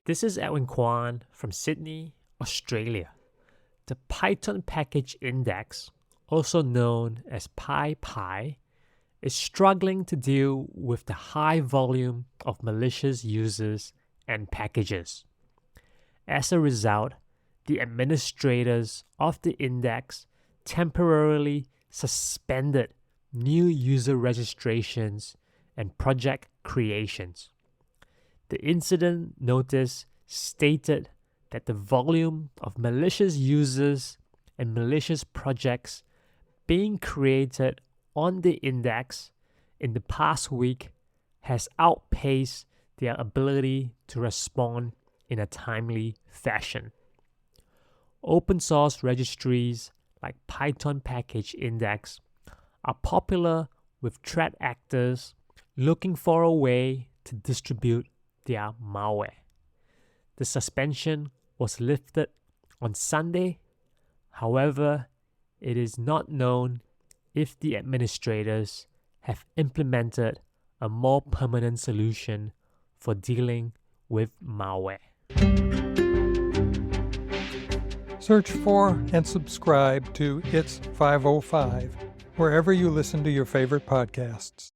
This is Edwin Kwan from Sydney, Australia. The Python Package Index, also known as PyPI, is struggling to deal with the high volume of malicious users and packages. As a result, the administrators of the index temporarily suspended new user registrations and project creations. The incident notice stated that the volume of malicious users and malicious projects being created on the index in the past week has outpaced their ability to respond in a timely fashion. Open source registries like Python Package Index are popular with threat actors looking for a way to distribute their malware. The suspension was lifted on Sunday. However, it is not known if the administrators have implemented a more permanent solution for dealing with malware. Search for and subscribe to It's 505 wherever you listen to your favorite podcasts.